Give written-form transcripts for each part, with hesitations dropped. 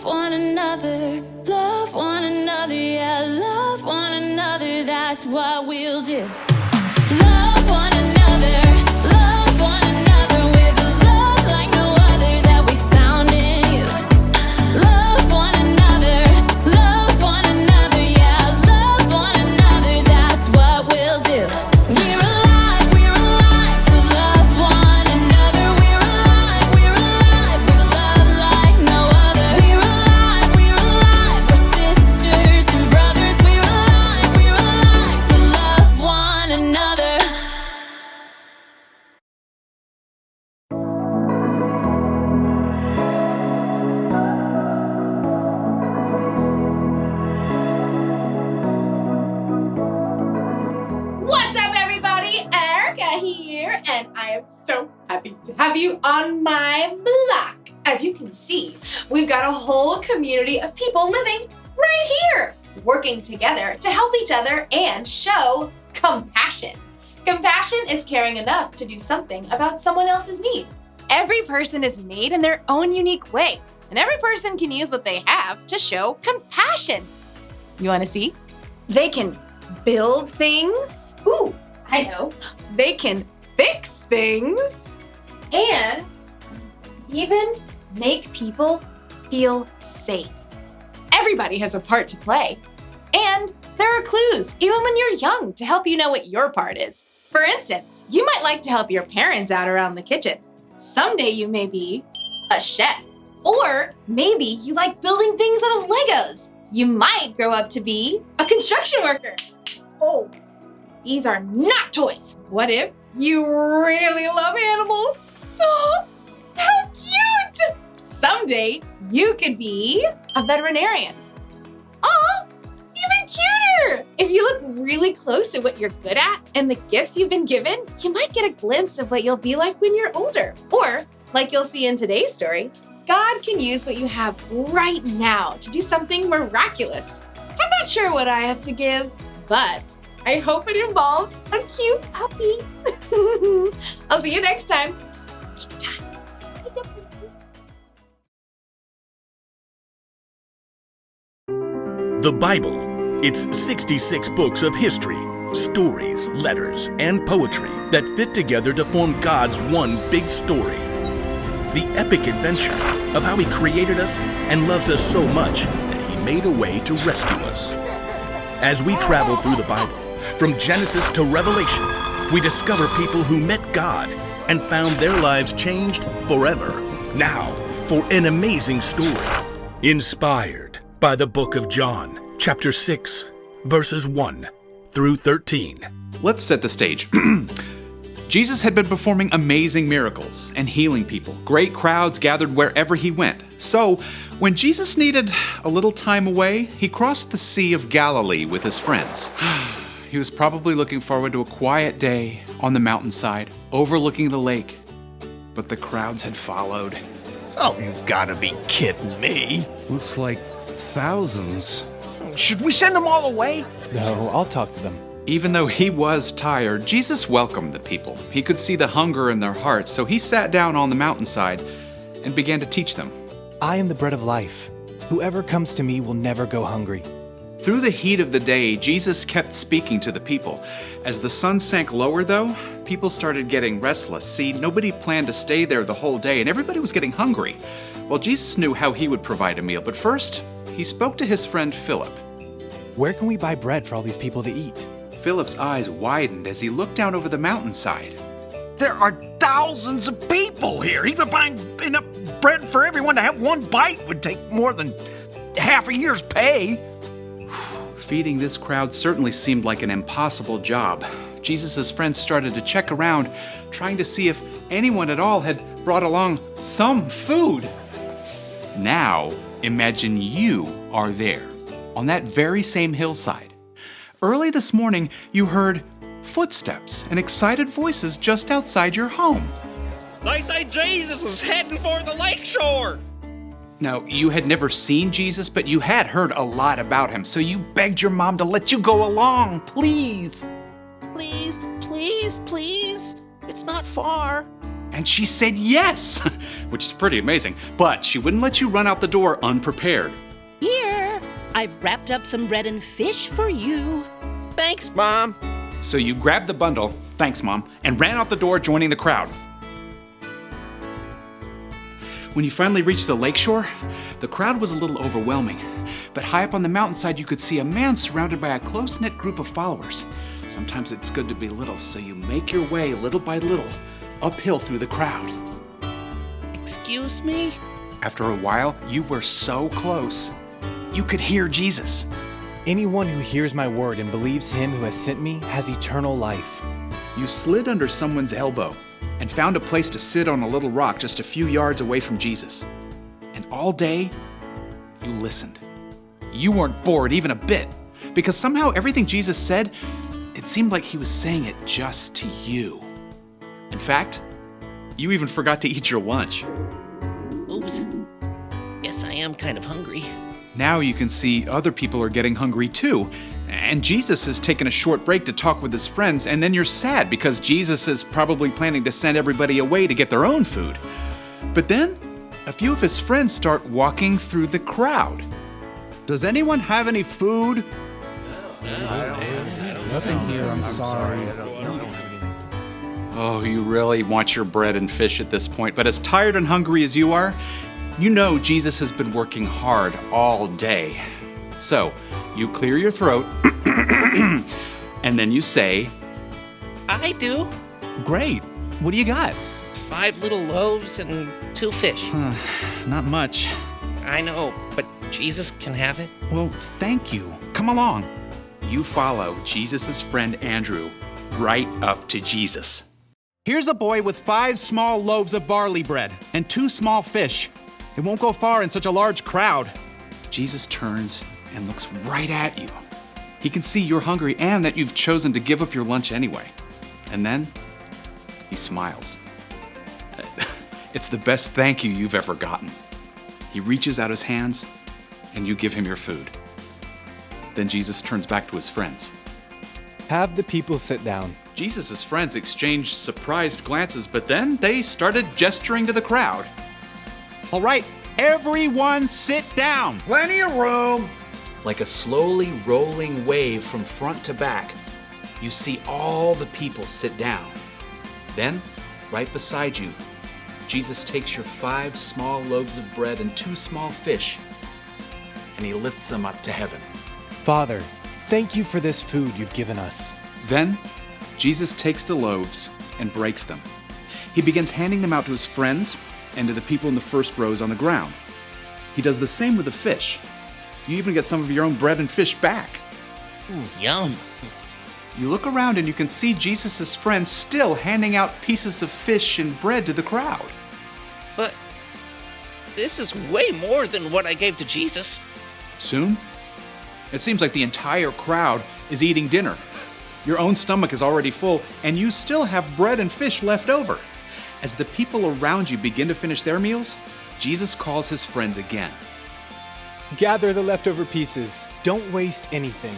love one another, yeah, love one another, that's what we'll do. Love one another with a love like no other that we found in you. Love one another, yeah, love one another, that's what we'll do. We're alive to love one another. We're alive with love like no other. We're alive, we're sisters and brothers. We're alive to love one another. What's up, everybody? Erica here, and I am so happy to have you on my block. As you can see, we've got a whole community of people living right here, working together to help each other and show compassion. Compassion is caring enough to do something about someone else's need. Every person is made in their own unique way, and every person can use what they have to show compassion. You want to see? They can build things. Ooh, I know. They can fix things. And even make people feel safe. Everybody has a part to play. And there are clues, even when you're young, to help you know what your part is. For instance, you might like to help your parents out around the kitchen. Someday you may be a chef. Or maybe you like building things out of Legos. You might grow up to be a construction worker. Oh, these are not toys. What if you really love animals? Oh, how cute! Someday you could be a veterinarian. Oh, even cuter! If you look really close at what you're good at and the gifts you've been given, you might get a glimpse of what you'll be like when you're older. Or, like you'll see in today's story, God can use what you have right now to do something miraculous. I'm not sure what I have to give, but I hope it involves a cute puppy. I'll see you next time. The Bible. It's 66 books of history, stories, letters, and poetry that fit together to form God's one big story. The epic adventure of how He created us and loves us so much that He made a way to rescue us. As we travel through the Bible, from Genesis to Revelation, we discover people who met God and found their lives changed forever. Now, for an amazing story, inspired by the book of John, chapter 6, verses 1 through 13. Let's set the stage. Jesus had been performing amazing miracles and healing people. Great crowds gathered wherever He went. So, when Jesus needed a little time away, He crossed the Sea of Galilee with His friends. He was probably looking forward to a quiet day on the mountainside, overlooking the lake. But the crowds had followed. Oh, you've got to be kidding me. Looks like thousands. Should we send them all away? No, I'll talk to them. Even though He was tired, Jesus welcomed the people. He could see the hunger in their hearts, so He sat down on the mountainside and began to teach them. I am the bread of life. Whoever comes to me will never go hungry. Through the heat of the day, Jesus kept speaking to the people. As the sun sank lower, though, people started getting restless. See, nobody planned to stay there the whole day, and everybody was getting hungry. Well, Jesus knew how He would provide a meal, but first, He spoke to His friend Philip. Where can we buy bread for all these people to eat? Philip's eyes widened as he looked down over the mountainside. There are thousands of people here. Even buying enough bread for everyone to have one bite would take more than half a year's pay. Feeding this crowd certainly seemed like an impossible job. Jesus' friends started to check around, trying to see if anyone at all had brought along some food. Now, imagine you are there, on that very same hillside. Early this morning, you heard footsteps and excited voices just outside your home. They say Jesus is heading for the lakeshore. Now, you had never seen Jesus, but you had heard a lot about Him, so you begged your mom to let you go along, please. Please, please, please. It's not far. And she said yes, which is pretty amazing. But she wouldn't let you run out the door unprepared. Here, I've wrapped up some bread and fish for you. Thanks, Mom. So you grabbed the bundle, thanks Mom, and ran out the door, joining the crowd. When you finally reached the lakeshore, the crowd was a little overwhelming. But high up on the mountainside, you could see a man surrounded by a close-knit group of followers. Sometimes it's good to be little, so you make your way little by little uphill through the crowd. Excuse me? After a while, you were so close. You could hear Jesus. Anyone who hears my word and believes him who has sent me has eternal life. You slid under someone's elbow and found a place to sit on a little rock just a few yards away from Jesus. And all day, you listened. You weren't bored even a bit, because somehow everything Jesus said, it seemed like he was saying it just to you. In fact, you even forgot to eat your lunch. Oops. Guess I am kind of hungry. Now you can see other people are getting hungry too. And Jesus has taken a short break to talk with his friends, and then you're sad because Jesus is probably planning to send everybody away to get their own food. But then, a few of his friends start walking through the crowd. Does anyone have any food? Nothing here, I'm sorry. Oh, you really want your bread and fish at this point, but as tired and hungry as you are, you know Jesus has been working hard all day. So, you clear your throat, and then you say, I do. Great. What do you got? 5 little loaves and 2 fish. Not much. I know, but Jesus can have it. Well, thank you. Come along. You follow Jesus' friend Andrew right up to Jesus. Here's a boy with 5 small loaves of barley bread and 2 small fish. It won't go far in such a large crowd. Jesus turns and looks right at you. He can see you're hungry and that you've chosen to give up your lunch anyway. And then he smiles. It's the best thank you you've ever gotten. He reaches out his hands and you give him your food. Then Jesus turns back to his friends. Have the people sit down. Jesus' friends exchanged surprised glances, but then they started gesturing to the crowd. All right, everyone sit down. Plenty of room. Like a slowly rolling wave from front to back, you see all the people sit down. Then, right beside you, Jesus takes your 5 small loaves of bread and 2 small fish, and he lifts them up to heaven. Father, thank you for this food you've given us. Then, Jesus takes the loaves and breaks them. He begins handing them out to his friends and to the people in the first rows on the ground. He does the same with the fish. You even get some of your own bread and fish back. Yum. You look around and you can see Jesus' friends still handing out pieces of fish and bread to the crowd. But this is way more than what I gave to Jesus. Soon, it seems like the entire crowd is eating dinner. Your own stomach is already full, and you still have bread and fish left over. As the people around you begin to finish their meals, Jesus calls his friends again. Gather the leftover pieces. Don't waste anything.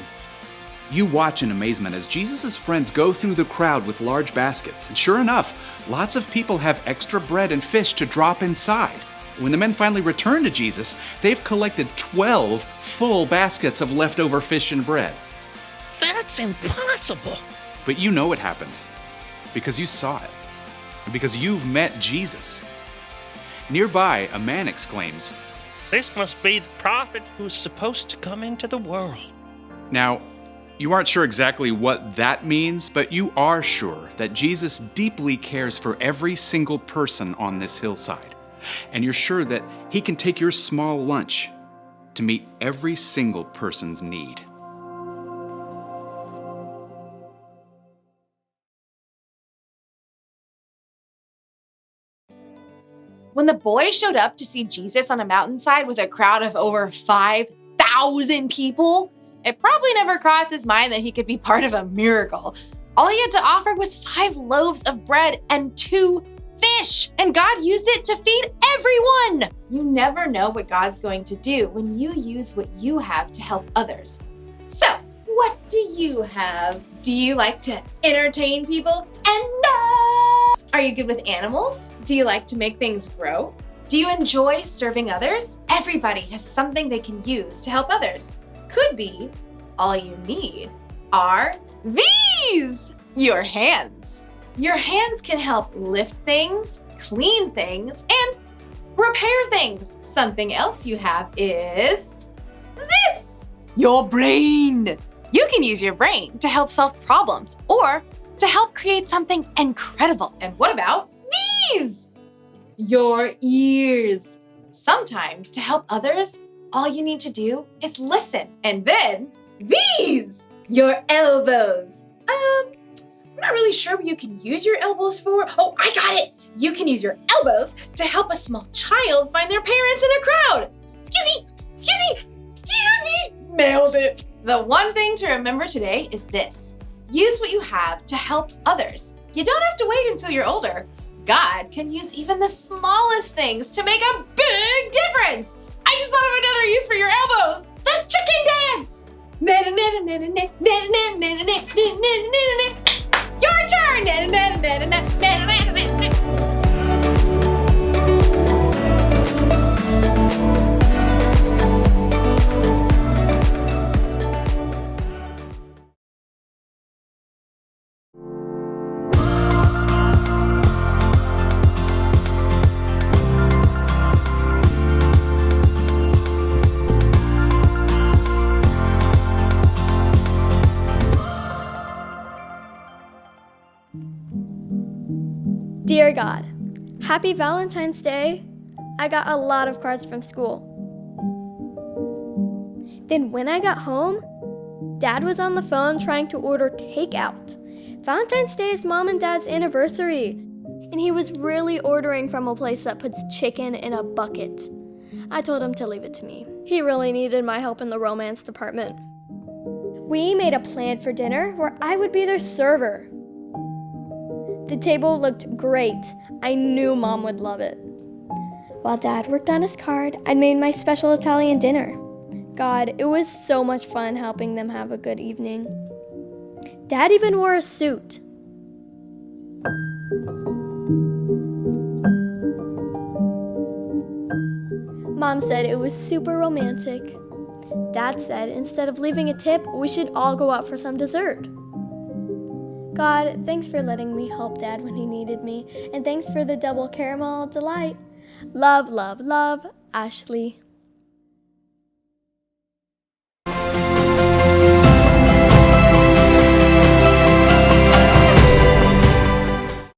You watch in amazement as Jesus' friends go through the crowd with large baskets. And sure enough, lots of people have extra bread and fish to drop inside. When the men finally return to Jesus, they've collected 12 full baskets of leftover fish and bread. That's impossible. But you know it happened because you saw it and because you've met Jesus. Nearby, a man exclaims, This must be the prophet who's supposed to come into the world. Now, you aren't sure exactly what that means, but you are sure that Jesus deeply cares for every single person on this hillside. And you're sure that he can take your small lunch to meet every single person's need. When the boy showed up to see Jesus on a mountainside with a crowd of over 5,000 people, it probably never crossed his mind that he could be part of a miracle. All he had to offer was 5 loaves of bread and 2 fish, and God used it to feed everyone. You never know what God's going to do when you use what you have to help others. So, what do you have? Do you like to entertain people? And Are you good with animals? Do you like to make things grow? Do you enjoy serving others? Everybody has something they can use to help others. Could be all you need are these, your hands. Your hands can help lift things, clean things, and repair things. Something else you have is this, your brain. You can use your brain to help solve problems or to help create something incredible. And what about these? Your ears. Sometimes to help others, all you need to do is listen. And then these, your elbows. I'm not really sure what you can use your elbows for. Oh, I got it. You can use your elbows to help a small child find their parents in a crowd. Excuse me. Nailed it. The one thing to remember today is this. Use what you have to help others. You don't have to wait until you're older. God can use even the smallest things to make a big difference. I just thought of another use for your elbows. The chicken dance. Your turn. Dear God, happy Valentine's Day. I got a lot of cards from school. Then when I got home, Dad was on the phone trying to order takeout. Valentine's Day is Mom and Dad's anniversary, and he was really ordering from a place that puts chicken in a bucket. I told him to leave it to me. He really needed my help in the romance department. We made a plan for dinner where I would be their server. The table looked great. I knew Mom would love it. While Dad worked on his card, I made my special Italian dinner. God, it was so much fun helping them have a good evening. Dad even wore a suit. Mom said it was super romantic. Dad said instead of leaving a tip, we should all go out for some dessert. God, thanks for letting me help Dad when he needed me, and thanks for the double caramel delight. Love, love, love, Ashley.